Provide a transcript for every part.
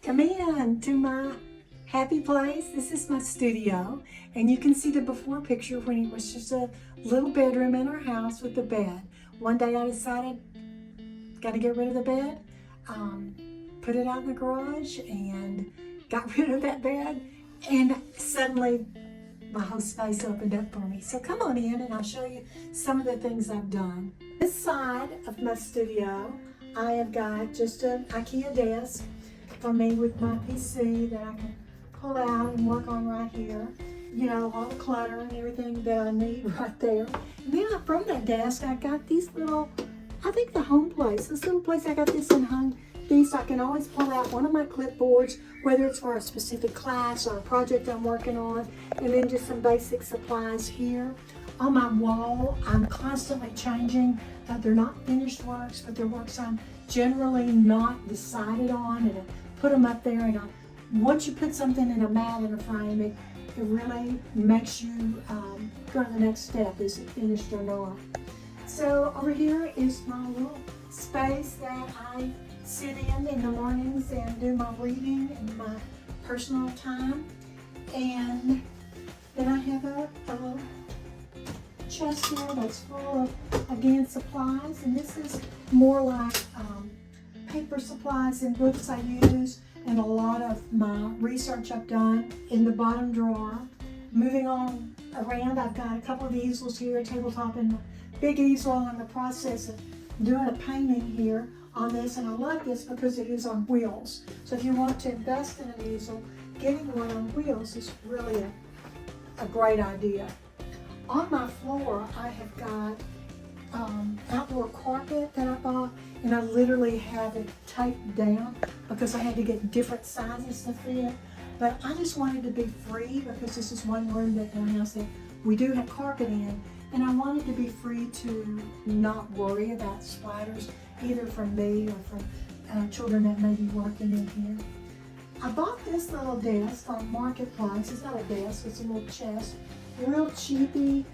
Come in to my happy place. This is my studio, and you can see the before picture when it was just a little bedroom in our house with the bed. One day I decided, got to get rid of the bed, put it out in the garage, and got rid of that bed, and suddenly my whole space opened up for me. So come on in and I'll show you some of the things I've done. This side of my studio, I have got just an IKEA desk for me with my PC that I can pull out and work on right here. You know, all the clutter and everything that I need right there. And then from that desk, I got these little, I think the home place, this little place, I got this and hung these. I can always pull out one of my clipboards, whether it's for a specific class or a project I'm working on, and then just some basic supplies here. On my wall, I'm constantly changing. They're not finished works, but they're works I'm generally not decided on, and I put them up there. And once you put something in a mat in a frame, it really makes you go to the next step. Is it finished or not? So over here is my little space that I sit in the mornings and do my reading and my personal time. And then I have a little chest here that's full of, again, supplies. And this is more like paper supplies and books I use and a lot of my research I've done in the bottom drawer. Moving on around, I've got a couple of easels here, a tabletop and a big easel. I'm in the process of doing a painting here on this, and I love this because it is on wheels. So if you want to invest in an easel, getting one on wheels is really a great idea. On my floor, I have got outdoor carpet that I bought, and I literally have it taped down because I had to get different sizes to fit. But I just wanted to be free because this is one room that in our house that we do have carpet in, and I wanted to be free to not worry about spiders, either from me or from children that may be working in here. I bought this little desk on Marketplace. It's not a desk, it's a little chest. Real cheapy,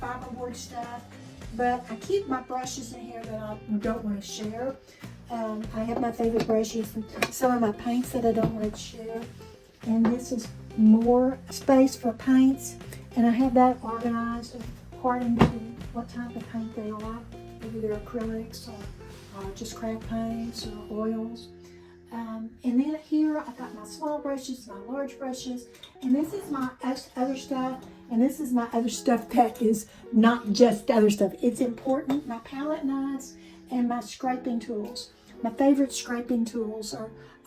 fiberboard stuff. But I keep my brushes in here that I don't want to share. I have my favorite brushes and some of my paints that I don't want to share. And this is more space for paints. And I have that organized according to what type of paint they are. Maybe they're acrylics or just craft paints or oils. And then here I've got my small brushes, my large brushes, and this is my other stuff, and this is my other stuff that is not just other stuff. It's important, my palette knives and my scraping tools. My favorite scraping tools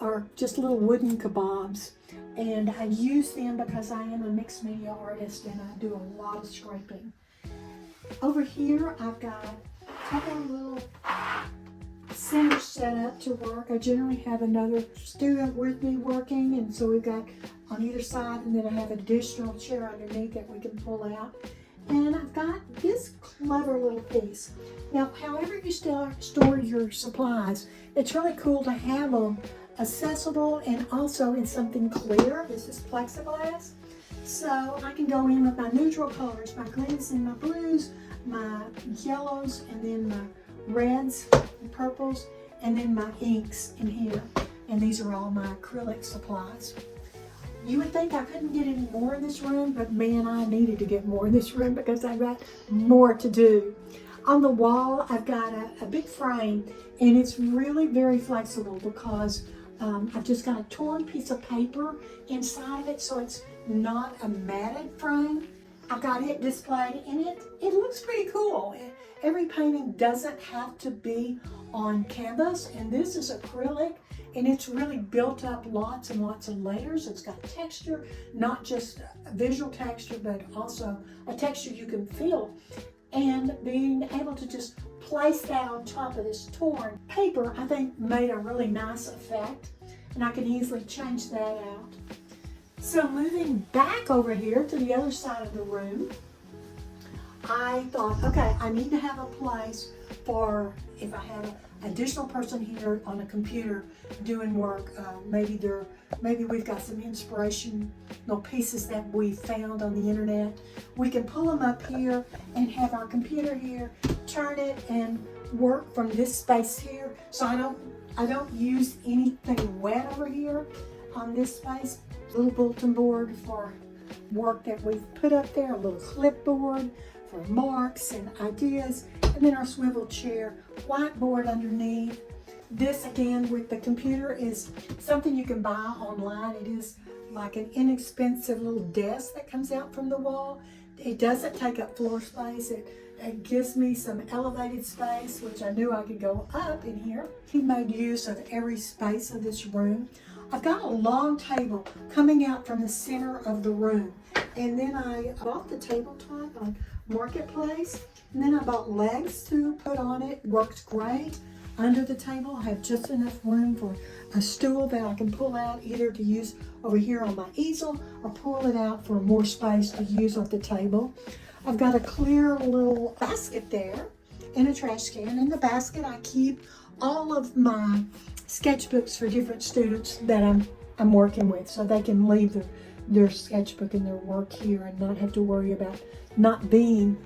are just little wooden kebabs, and I use them because I am a mixed media artist and I do a lot of scraping. Over here I've got a couple of little centers set up to work. I generally have another student with me working, and so we've got on either side, and then I have an additional chair underneath that we can pull out. And I've got this clever little piece. Now, however you store your supplies, it's really cool to have them accessible and also in something clear. This is plexiglass. So I can go in with my neutral colors, my greens and my blues, my yellows, and then my reds and purples, and then my inks in here. And these are all my acrylic supplies. You would think I couldn't get any more in this room, but man, I needed to get more in this room because I've got more to do. On the wall, I've got a big frame, and it's really very flexible because I've just got a torn piece of paper inside of it, so it's not a matted frame. I've got it displayed, and it looks pretty cool. Every painting doesn't have to be on canvas, and this is acrylic, and it's really built up lots and lots of layers. It's got texture, not just a visual texture, but also a texture you can feel. And being able to just place that on top of this torn paper, I think made a really nice effect, and I can easily change that out. So moving back over here to the other side of the room, I thought, okay, I need to have a place for if I have an additional person here on a computer doing work. Maybe we've got some inspirational pieces that we found on the internet. We can pull them up here and have our computer here, turn it and work from this space here. So I don't use anything wet over here on this space. Little bulletin board for work that we've put up there, a little clipboard for marks and ideas, and then our swivel chair, whiteboard underneath. This again with the computer is something you can buy online. It is like an inexpensive little desk that comes out from the wall. It doesn't take up floor space. It gives me some elevated space, which I knew I could go up in here. He made use of every space of this room. I've got a long table coming out from the center of the room. And then I bought the tabletop on Marketplace. And then I bought legs to put on it. Works great. Under the table, I have just enough room for a stool that I can pull out either to use over here on my easel or pull it out for more space to use at the table. I've got a clear little basket there and a trash can. In the basket, I keep all of my sketchbooks for different students that I'm working with, so they can leave their sketchbook and their work here and not have to worry about not being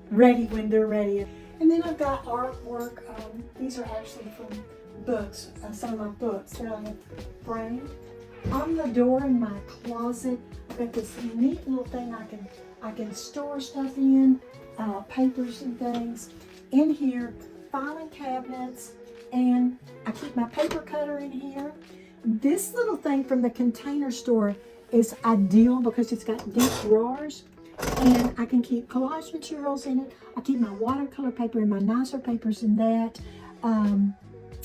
ready when they're ready. And then I've got artwork. These are actually from books, some of my books that I have framed. On the door in my closet, I've got this neat little thing I can store stuff in, papers and things. In here, filing cabinets, and I keep my paper cutter in here. This little thing from the Container Store is ideal because it's got deep drawers. And I can keep collage materials in it. I keep my watercolor paper and my nicer papers in that.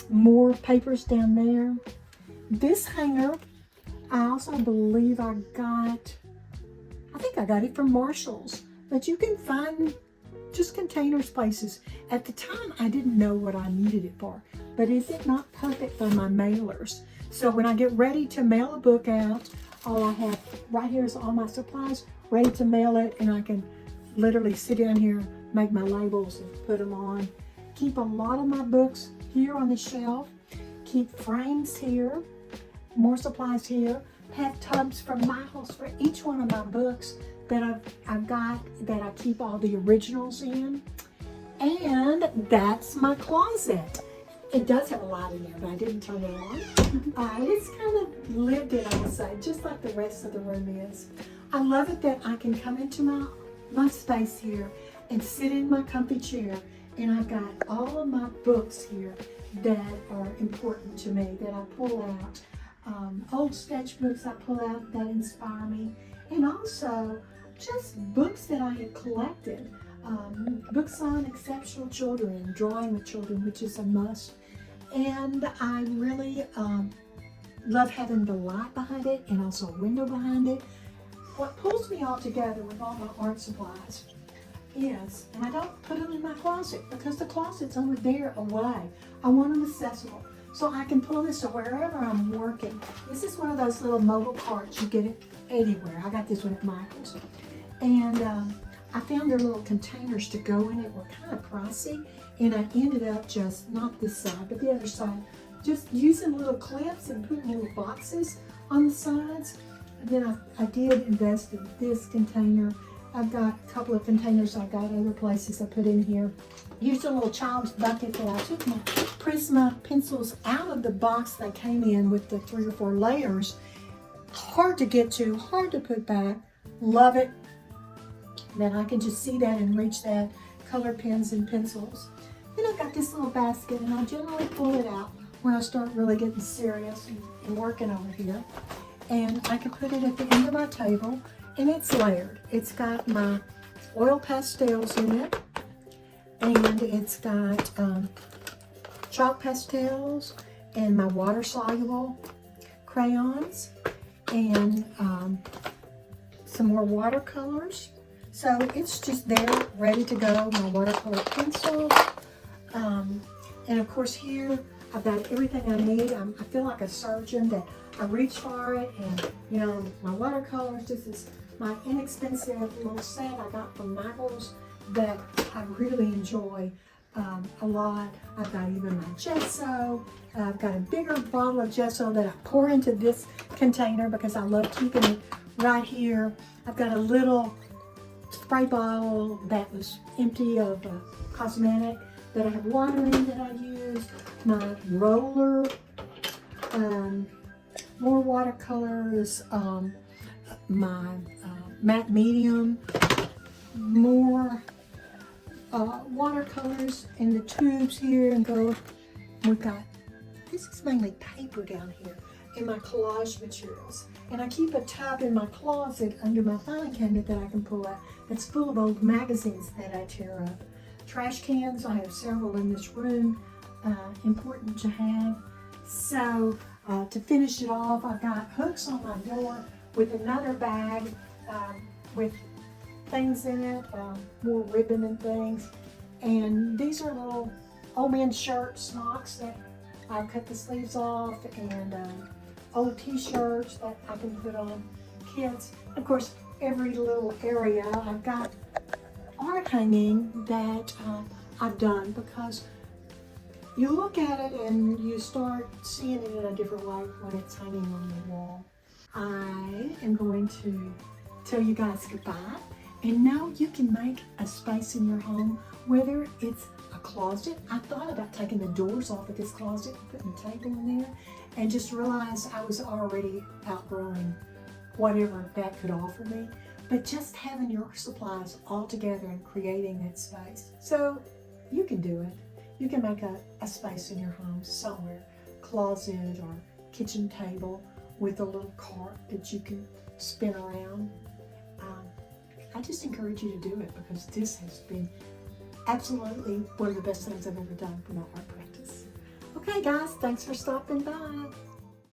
More papers down there. This hanger, I also believe I think I got it from Marshall's. But you can find just containers places. At the time, I didn't know what I needed it for. But is it not perfect for my mailers? So when I get ready to mail a book out, all I have right here is all my supplies ready to mail it, and I can literally sit down here, make my labels and put them on. Keep a lot of my books here on the shelf. Keep frames here, more supplies here. Have tubs from Michael's for each one of my books that I've got that I keep all the originals in. And that's my closet. It does have a lot in there, but I didn't turn it on. It's kind of lived in, I would say, just like the rest of the room is. I love it that I can come into my space here and sit in my comfy chair, and I've got all of my books here that are important to me that I pull out. Old sketchbooks I pull out that inspire me, and also just books that I had collected. Books on exceptional children, drawing with children, which is a must. And I really love having the light behind it and also a window behind it. What pulls me all together with all my art supplies is, and I don't put them in my closet because the closet's over there away. I want them accessible so I can pull this to wherever I'm working. This is one of those little mobile carts you get it anywhere. I got this one at Michael's. And I found their little containers to go in it were kind of pricey, and I ended up just, not this side, but the other side, just using little clips and putting little boxes on the sides. And then I did invest in this container. I've got a couple of containers I got other places I put in here. Used a little child's bucket that I took my Prisma pencils out of the box they came in with the 3 or 4 layers. Hard to get to, hard to put back. Love it. Then I can just see that and reach that. Color pens and pencils. Then I've got this little basket, and I generally pull it out when I start really getting serious and working over here. And I can put it at the end of my table, and it's layered. It's got my oil pastels in it, and it's got chalk pastels and my water-soluble crayons, and some more watercolors. So it's just there, ready to go, my watercolor pencils. And of course here, I've got everything I need. I feel like a surgeon that I reach for it, and you know, my watercolors, this is my inexpensive little set I got from Michael's that I really enjoy a lot. I've got even my gesso. I've got a bigger bottle of gesso that I pour into this container because I love keeping it right here. I've got a little spray bottle that was empty of cosmetic that I have water in that I use. My roller more watercolors, my matte medium, more watercolors in the tubes here, and go. We've got, this is mainly paper down here in my collage materials. And I keep a tub in my closet under my filing cabinet that I can pull out that's full of old magazines that I tear up. Trash cans, I have several in this room, important to have. So to finish it off, I've got hooks on my door with another bag with things in it, more ribbon and things. And these are little old man shirt smocks that I've cut the sleeves off, and old t-shirts that I can put on kids. Of course, every little area I've got art hanging that I've done, because you look at it and you start seeing it in a different light when it's hanging on the wall. I am going to tell you guys goodbye, and now you can make a space in your home, whether it's a closet. I thought about taking the doors off of this closet and putting a table in there, and just realized I was already outgrowing whatever that could offer me. But just having your supplies all together and creating that space. So you can do it. You can make a space in your home somewhere, closet or kitchen table with a little cart that you can spin around. I just encourage you to do it, because this has been absolutely one of the best things I've ever done for my art practice. Okay guys, thanks for stopping by.